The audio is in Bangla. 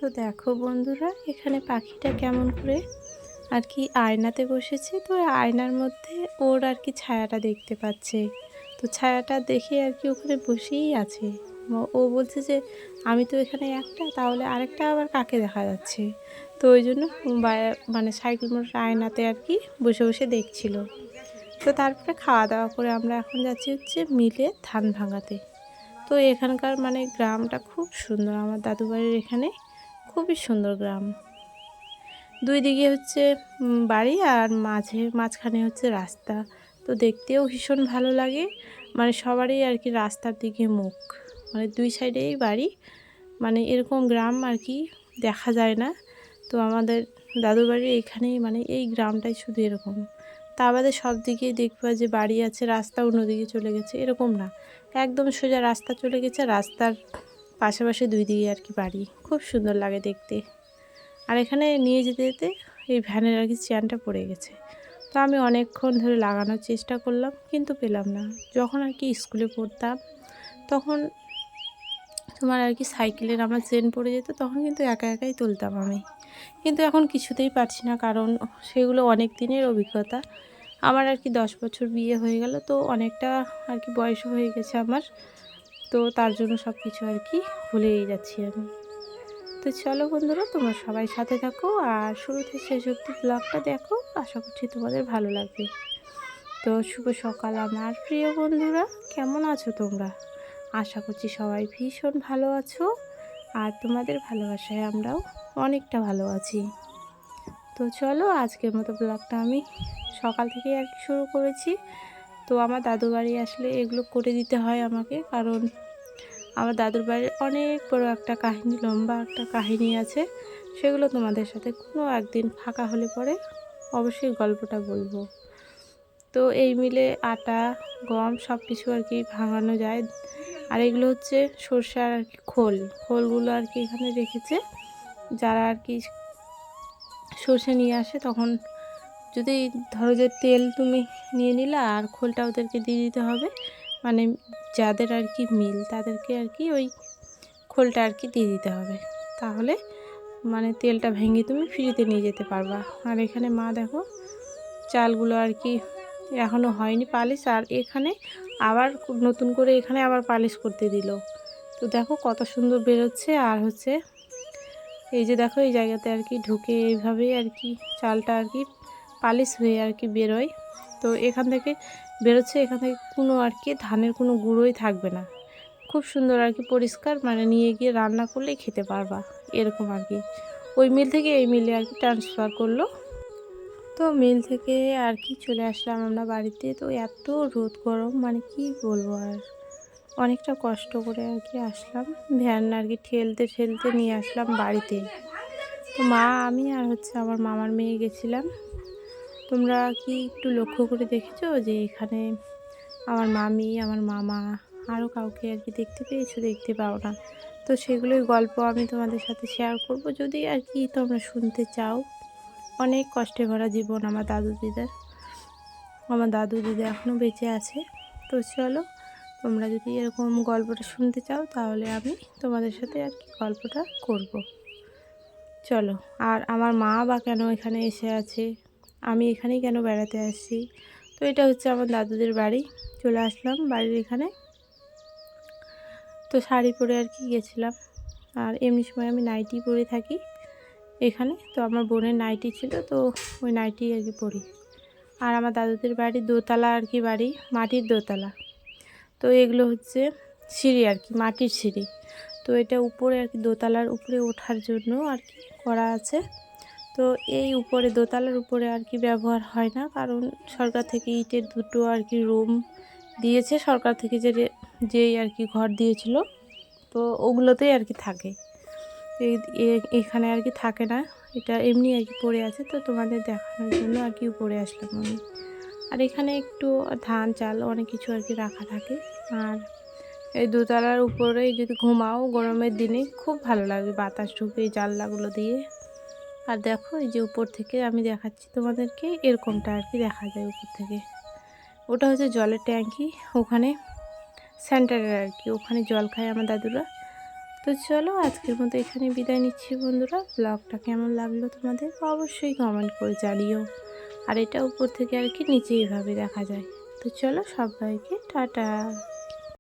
তো দেখো বন্ধুরা, এখানে পাখিটা কেমন করে আর কি আয়নাতে বসেছে। তো আয়নার মধ্যে ওর আর কি ছায়াটা দেখতে পাচ্ছে। তো ছায়াটা দেখে আর কি ওখানে বসেই আছে। ও বলছে যে আমি তো এখানে একটা, তাহলে আরেকটা আবার কাকে দেখা যাচ্ছে। তো ওই জন্য মানে সাইকেল মোটর আয়নাতে আর কি বসে বসে দেখছিল। তো তারপরে খাওয়া দাওয়া করে আমরা এখন যাচ্ছি হচ্ছে মিলে ধান ভাঙাতে। তো এখানকার মানে গ্রামটা খুব সুন্দর, আমার দাদু বাড়ির এখানে খুবই সুন্দর গ্রাম। দুই দিকে হচ্ছে বাড়ি আর মাঝখানে হচ্ছে রাস্তা। তো দেখতেও ভীষণ ভালো লাগে, মানে সবারই আর কি রাস্তার দিকে মুখ, মানে দুই সাইডেই বাড়ি। মানে এরকম গ্রাম আর কি দেখা যায় না। তো আমাদের দাদু বাড়ির এইখানেই মানে এই গ্রামটাই শুধু এরকম। তা বাদে সব দিকেই দেখবা যে বাড়ি আছে, রাস্তা অন্যদিকে চলে গেছে এরকম না, একদম সোজা রাস্তা চলে গেছে, রাস্তার পাশাপাশি দুই দিকে আর কি বাড়ি। খুব সুন্দর লাগে দেখতে। আর এখানে নিয়ে যেতে যেতে এই ভ্যানের আর কি চেয়ারটা পড়ে গেছে। তো আমি অনেকক্ষণ ধরে লাগানোর চেষ্টা করলাম কিন্তু পেলাম না। যখন আর কি স্কুলে পড়তাম তখন তোমার আর কি সাইকেলের আমার চেন পড়ে যেত, তখন কিন্তু একা একাই তুলতাম আমি। কিন্তু এখন কিছুতেই পারছি না, কারণ সেগুলো অনেক দিনের অভিজ্ঞতা। আমার আর কি 10 বছর বিয়ে হয়ে গেল, তো অনেকটা আর কি বয়স হয়ে গেছে আমার। তো তার জন্য সব কিছু আর কি ভুলেই যাচ্ছি আমি। তো চলো বন্ধুরা, তোমরা সবাই সাথে থাকো আর শুরু থেকে শেষ অবধি ব্লগটা দেখো, আশা করছি তোমাদের ভালো লাগবে। তো শুভ সকাল আমার প্রিয় বন্ধুরা, কেমন আছো তোমরা? আশা করছি সবাই ভীষণ ভালো আছো, আর তোমাদের ভালোবাসায় আমরাও অনেকটা ভালো আছি। তো চলো, আজকের মতো ব্লগটা আমি সকাল থেকে আর কি শুরু করেছি। তো আমার দাদু বাড়ি আসলে এগুলো করে দিতে হয় আমাকে, কারণ আমার দাদুর বাড়ির অনেক বড় একটা কাহিনী, লম্বা একটা কাহিনী আছে। সেগুলো তোমাদের সাথে কোনো একদিন ফাঁকা হলে পরে অবশ্যই গল্পটা বলবো। তো এই মিলে আটা, গম সব কিছু আর কি ভাঙানো যায়। আর এগুলো হচ্ছে সরষার আর কি খোলগুলো আর কি এখানে রেখেছে। যারা আর কি সরষে নিয়ে আসে, তখন যদি ধরো যে তেল তুমি নিয়ে নিলা আর খোলটা ওদেরকে দিয়ে দিতে হবে, মানে যাদের আর কি মিল তাদেরকে আর কি ওই খোলটা আর কি দিয়ে দিতে হবে, তাহলে মানে তেলটা ভেঙে তুমি ফ্রিতে নিয়ে যেতে পারবা। আর এখানে মা দেখো চালগুলো আর কি এখনও হয়নি পালিশ, আর এখানে আবার নতুন করে এখানে আবার পালিশ করতে দিল। তো দেখো কত সুন্দর বেরোচ্ছে। আর হচ্ছে এই যে দেখো এই জায়গাতে আর কি ঢুকে এইভাবেই আর কি চালটা আর কি পালিশ হয়ে আর কি বেরোয়। তো এখান থেকে বেরোচ্ছে, এখান থেকে কোনো আর কি ধানের কোনো গুঁড়োই থাকবে না। খুব সুন্দর আর কি পরিষ্কার, মানে নিয়ে গিয়ে রান্না করলেই খেতে পারবা এরকম আর কি। ওই মিল থেকে এই মিলে আর কি ট্রান্সফার করলো। তো মিল থেকে আর কি চলে আসলাম আমরা বাড়িতে। তো এত রোদ গরম, মানে কি বলবো আর, অনেকটা কষ্ট করে আর কি আসলাম। ভ্যান আর কি ঠেলতে ঠেলতে নিয়ে আসলাম বাড়িতে। তো মা, আমি আর হচ্ছে আমার মামার মেয়ে গেছিলাম। তোমরা কি একটু লক্ষ্য করে দেখেছো যে এখানে আমার মামি, আমার মামা, আরও কাউকে আর কি দেখতে পেয়েছো? দেখতে পাও না। তো সেগুলোই গল্প আমি তোমাদের সাথে শেয়ার করব, যদি আর কি তোমরা শুনতে চাও। অনেক কষ্টে ভরা জীবন আমার দাদু দিদা এখনও বেঁচে আছে। তো চলো, তোমরা যদি এরকম গল্পটা শুনতে চাও তাহলে আমি তোমাদের সাথে আর কি গল্পটা করব। চলো। আর আমার মা বা কেন এখানে এসে আছে, আমি এখানেই কেন বেড়াতে আসছি। তো এটা হচ্ছে আমার দাদুদের বাড়ি। চলে আসলাম বাড়ির এখানে। তো শাড়ি পরে আর কি গেছিলাম, আর এমনি সময় আমি নাইটি পরে থাকি এখানে। তো আমার বোনের নাইটি ছিল, তো ওই নাইটি আর কি পরি। আর আমার দাদুদের বাড়ি দোতলা আর কি বাড়ি, মাটির দোতলা। তো এগুলো হচ্ছে সিঁড়ি আর কি, মাটির সিঁড়ি। তো এটা উপরে আর কি দোতলার উপরে ওঠার জন্য আর কি করা আছে। তো এই উপরে দোতলার উপরে আর কি ব্যবহার হয় না, কারণ সরকার থেকে ইটের দুটো আর কি রুম দিয়েছে, সরকার থেকে যেই আর কি ঘর দিয়েছিল, তো ওগুলোতেই আর কি থাকে। এখানে আর কি থাকে না, এটা এমনি আর কি পড়ে আছে। তো তোমাদের দেখানোর জন্য আর কি উপরে আসলাম আমি। আর এখানে একটু ধান চাল অনেক কিছু আর কি রাখা থাকে। আর এই দোতলার উপরে যদি ঘুমাও গরমের দিনে খুব ভালো লাগবে, বাতাস ঢুকে এই জানলাগুলো দিয়ে। আর দেখো এই যে উপর থেকে আমি দেখাচ্ছি তোমাদেরকে, এরকমটা আর কি দেখা যায় উপর থেকে। ওটা হচ্ছে জলের ট্যাঙ্কি, ওখানে সেন্টারের আর কি, ওখানে জল খায় আমার দাদুরা। তো চলো আজকের মতো এখানে বিদায় নিচ্ছি বন্ধুরা। ব্লগটা কেমন লাগলো তোমাদের অবশ্যই কমেন্ট করে জানিও। আর এটা উপর থেকে আর কি নিচে এভাবে দেখা যায়। তো চলো সবাইকে টাটা।